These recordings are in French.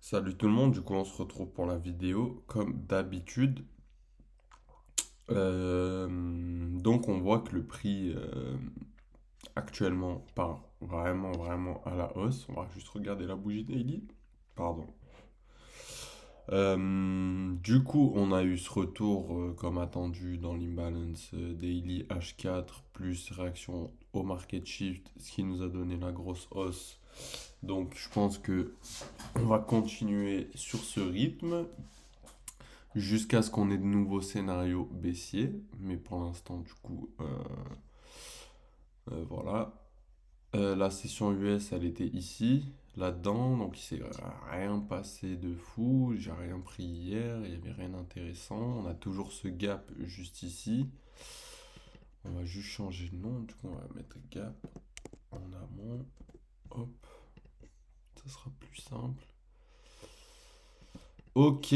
Salut tout le monde, du coup on se retrouve pour la vidéo comme d'habitude. Donc on voit que le prix actuellement part vraiment à la hausse. On va juste regarder la bougie daily. Pardon. Du coup on a eu ce retour comme attendu dans l'imbalance daily H4 plus réaction au market shift, ce qui nous a donné la grosse hausse. Donc je pense que on va continuer sur ce rythme jusqu'à ce qu'on ait de nouveaux scénarios baissiers. Mais pour l'instant, du coup, voilà. La session US, elle était ici, là-dedans, donc il s'est rien passé de fou. J'ai rien pris hier, il n'y avait rien d'intéressant. On a toujours ce gap juste ici. On va juste changer de nom, du coup, on va mettre gap en amont. Hop, ça sera plus simple. Ok.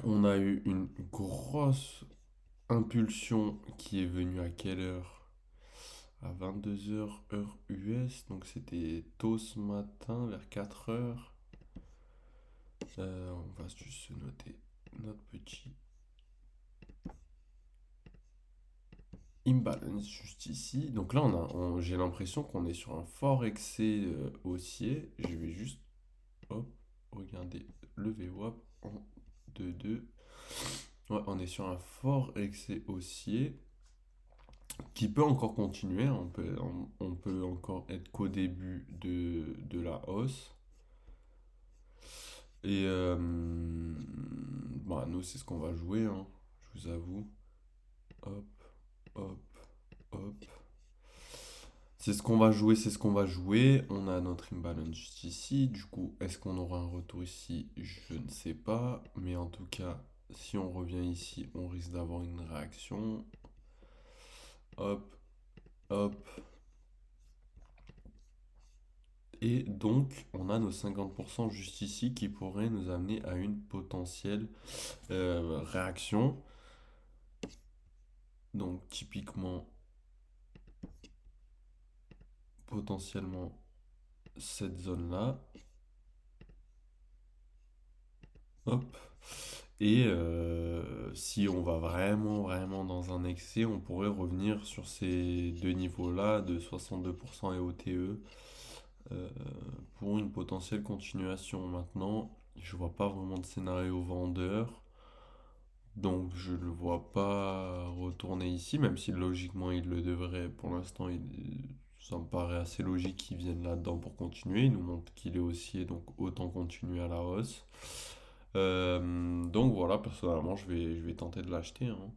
On a eu une grosse impulsion qui est venue à quelle heure? À 22 heures heure US, donc c'était tôt ce matin, vers 4 heures. On va juste se noter notre petit imbalance juste ici. Donc là, j'ai l'impression qu'on est sur un fort excès haussier. Je vais juste, hop, regarder le VWAP en 2-2. Ouais, on est sur un fort excès haussier qui peut encore continuer, hein. On peut encore être qu'au début de la hausse. Et bah, nous, c'est ce qu'on va jouer, hein, je vous avoue. Hop, hop, hop. C'est ce qu'on va jouer, c'est ce qu'on va jouer. On a notre imbalance juste ici. Du coup, est-ce qu'on aura un retour ici? Je ne sais pas. Mais en tout cas, si on revient ici, on risque d'avoir une réaction. Hop, hop. Et donc, on a nos 50% juste ici qui pourraient nous amener à une potentielle réaction. Donc, typiquement, potentiellement cette zone-là. Hop. Et si on va vraiment dans un excès, on pourrait revenir sur ces deux niveaux-là de 62% et OTE euh, pour une potentielle continuation. Maintenant, je vois pas vraiment de scénario vendeur. Donc je ne le vois pas retourner ici, même si logiquement il le devrait. Pour l'instant, ça me paraît assez logique qu'il vienne là-dedans pour continuer. Il nous montre qu'il est haussier, donc autant continuer à la hausse. Donc voilà, personnellement, je vais tenter de l'acheter, hein.